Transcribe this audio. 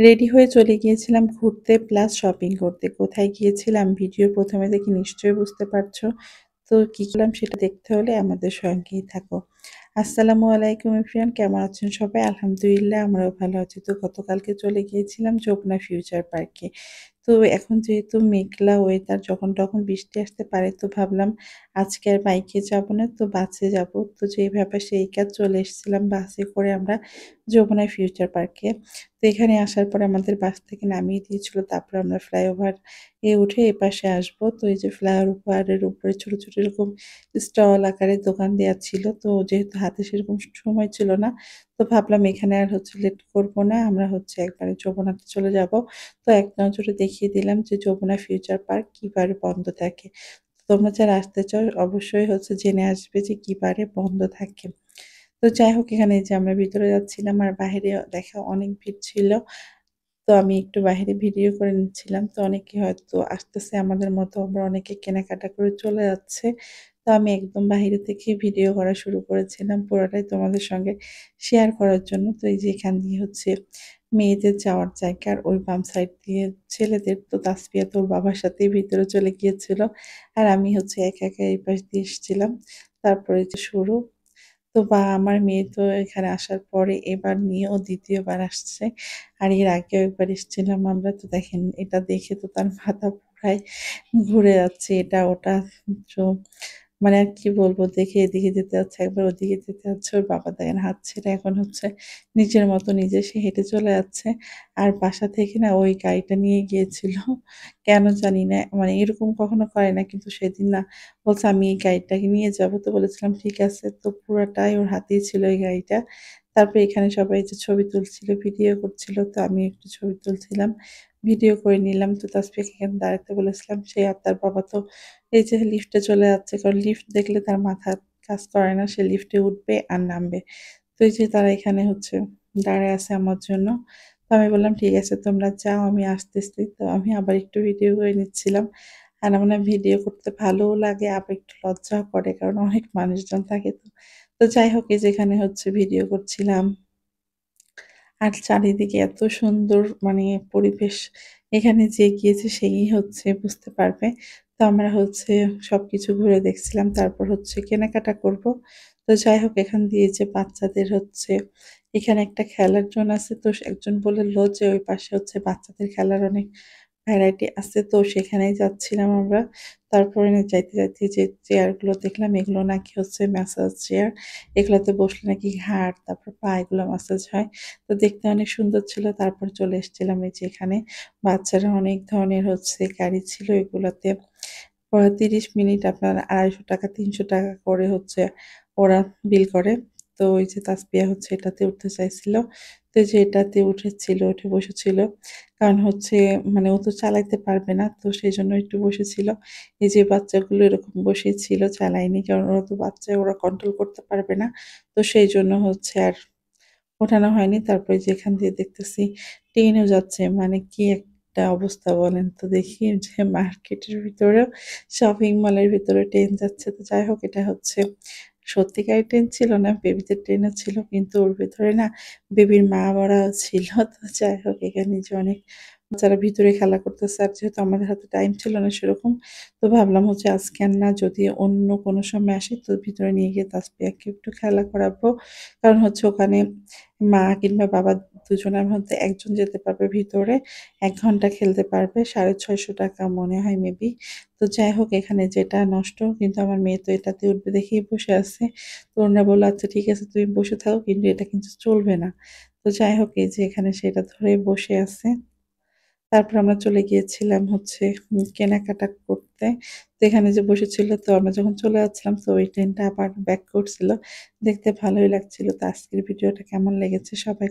Ready হয়ে চলে গিয়েছিলাম ঘুরতে প্লাস শপিং করতে। কোথায় গিয়েছিলাম ভিডিও ১ম এ দেখে নিশ্চয়ই বুঝতে পারছো। তো কি করলাম সেটা দেখতে হলে আমাদের সঙ্গেই থাকো। আসসালামু আলাইকুম এভরিওয়ান, কেমন আছেন সবাই? আলহামদুলিল্লাহ আমরাও ভালো আছি। তো গতকালকে চলে গিয়েছিলাম যমুনা ফিউচার পার্কে। তো এখন যেহেতু মেঘলা ওয়েদার, যখন তখন বৃষ্টি আসতে পারে, তো ভাবলাম আজকে আর বাইকে যাব না, তো বাসে যাব। তো যেই ব্যাপার সেই কাজ, চলে এসেছিলাম বাসে করে আমরা যমুনা ফিউচার পার্কে। তো এখানে আসার পরে আমাদের বাস থেকে নামিয়ে দিয়েছিল। তারপর আমরা ফ্লাইওভার উঠে এপাশে আসবো। তো এই যে ফ্লাইওভারের উপরে ছোট, ছোট এরকম স্টল আকারে দোকান দেয়া ছিল। তো যেহেতু হাতে সেরকম সময় ছিল না, তো ভাবলাম এখানে আর লেট করব না। আমরা একবারে যমুনাতে চলে যাব। তো এক নজরে দেখিয়ে দিলাম যে যমুনা ফিউচার পার্ক কি বারে বন্ধ থাকে। তোমরা যারা আসতে চাও অবশ্যই জেনে আসবে যে কি বারে বন্ধ থাকে। তো যাই হোক, এখানে এই যে আমরা ভিতরে যাচ্ছিলাম আর বাহিরে দেখে অনেক ভিড় ছিল। তো আমি একটু বাহিরে ভিডিও করে নিচ্ছিলাম। তো অনেকে হয়তো আসতেছে আমাদের মতো, আবার অনেকে কেনাকাটা করে চলে যাচ্ছে। তো আমি একদম বাহিরে থেকেই ভিডিও করা শুরু করেছিলাম পুরোটাই তোমাদের সঙ্গে শেয়ার করার জন্য। তো এই যে এখান দিয়ে মেয়েদের যাওয়ার জায়গা, আর ওই বাম সাইড দিয়ে ছেলেদের। তো তাসফিয়া তো ওর বাবার সাথেই ভিতরে চলে গিয়েছিল। আর আমি একা, একা এই পাশ দিয়ে এসেছিলাম। তারপরে যে শুরু। তো আমার মেয়ে তো এখানে আসার পরে এবার নিয়ে ও ২য় বার আসছে। আর এর আগেও একবার এসেছিলাম আমরা। তো দেখেন, এটা দেখে তো তার মাথা পুরাই ঘুরে যাচ্ছে, এটা ওটা। তো মানে আর কি বলবো, দেখে এদিকে যেতে যাচ্ছে, একবার ওদিকে যেতে যাচ্ছে। ওর বাবা দেখেন হাত ছেড়ে এখন নিজের মতো নিজে সে হেঁটে চলে যাচ্ছে। আর বাসা থেকে না ওই গাড়িটা নিয়ে গিয়েছিল। কেন জানি না, মানে এরকম কখনো করে না, কিন্তু সেদিন না বলছে আমি এই গাড়িটাকে নিয়ে যাবো। তো বলেছিলাম ঠিক আছে। তো পুরাটাই ওর হাতেই ছিল এই গাড়িটা। তারপরে এখানে সবাই যে ছবি তুলছিল, ভিডিও করছিল। তো আমি একটু ছবি তুলছিলাম, ভিডিও করে নিলাম। তো তাসফিয়াকে এখানে দাঁড়াতে বলেছিলাম। সে আর তার বাবা তো এই যে লিফটে চলে যাচ্ছে, কারণ লিফট দেখলে তার মাথা কাজ করে না। সে লিফটে উঠবে আর নামবে। তো এই যে তারা এখানে দাঁড়ায় আছে আমার জন্য। তো আমি বললাম ঠিক আছে তোমরা যাও, আমি আসতেছি। তো আমি আবার একটু ভিডিও করে নিচ্ছিলাম। আর আমার না ভিডিও করতে ভালোও লাগে, আবার একটু লজ্জাও করে, কারণ অনেক মানুষজন থাকে তো। তো যাই হোক, এই যেখানে ভিডিও করছিলাম। আর চারিদিকে এত সুন্দর, মানে পরিবেশ, এখানে যে গিয়েছে সেই বুঝতে পারবে। তো আমরা সবকিছু ঘুরে দেখছিলাম। তারপর কেনাকাটা করব। তো যাই হোক, এখান দিয়ে যে বাচ্চাদের এখানে একটা খেলার জোন আছে। তো একজন বলল যে ওই পাশে বাচ্চাদের খেলার অনেক ভ্যারাইটি আছে। তো সেখানেই যাচ্ছিলাম আমরা। তারপরে না যাইতে, যাইতে যে চেয়ারগুলো দেখলাম, এগুলো নাকি ম্যাসাজ চেয়ার। এগুলাতে বসলে নাকি ঘাড়, তারপর পা এগুলো ম্যাসাজ হয়। তো দেখতে অনেক সুন্দর ছিল। তারপর চলে এসেছিলাম এই যে এখানে। বাচ্চারা অনেক ধরনের গাড়ি ছিল এগুলাতে। ৩০ মিনিট আপনার ৳২৫০ ৳৩০০ করে ওরা বিল করে। তো ওই যে তাসপিয়া এটাতে উঠতে চাইছিল। তো এই যে এটাতে উঠে বসেছিল। কারণ মানে ও তো চালাইতে পারবে না। তো সেজন্য একটু বসেছিল। এই যে বাচ্চাগুলো এরকম বসেই ছিল, চালায়নি। কারণ ওরা তো বাচ্চা, ওরা কন্ট্রোল করতে পারবে না। তো সেইজন্য আর ওঠানো হয়নি। তারপরে যেখান দিয়ে দেখতেছি ট্রেনও যাচ্ছে। মানে কি একটা অবস্থা বলেন তো দেখি, যে মার্কেটের ভিতরেও, শপিং মলের ভিতরে ট্রেন যাচ্ছে। তো যাই হোক, এটা সত্যিকারের ট্রেন ছিল না, বেবিদের ট্রেনও ছিল। কিন্তু ওর ভেতরে না বেবির মা-বাবারাও ছিল। তো যাই হোক, এখানে যে অনেক বাচ্চারা ভিতরে খেলা করতেছে। আর যেহেতু আমাদের হাতে টাইম ছিল না সেরকম, তো ভাবলাম আজকে আর না, যদি অন্য কোনো সময় আসি তো ভিতরে নিয়ে গিয়ে তাসফিয়াকে একটু খেলা করাবো। কারণ ওখানে মা কিংবা বাবা দুজনের মধ্যে একজন যেতে পারবে ভিতরে। ১ ঘন্টা খেলতে পারবে। ৳৬৫০ মনে হয় মেবি। তো যাই হোক, এখানে যেটা নষ্ট, কিন্তু আমার মেয়ে তো এটাতে উঠবে দেখেই বসে আছে। তো ওনারা বলল, "আচ্ছা ঠিক আছে তুমি বসে থাকো, কিন্তু এটা কিন্তু চলবে না।" তো যাই হোক, এই যে এখানে সেটা ধরে বসে আছে। তারপর আমরা চলে গিয়েছিলাম কেনাকাটা করতে। তো এখানে যে বসেছিল, তো আমরা যখন চলে যাচ্ছিলাম তো ওই ট্রেনটা আবার ব্যাক করছিল। দেখতে ভালোই লাগছিল। তো আজকের ভিডিওটা কেমন লেগেছে সবাই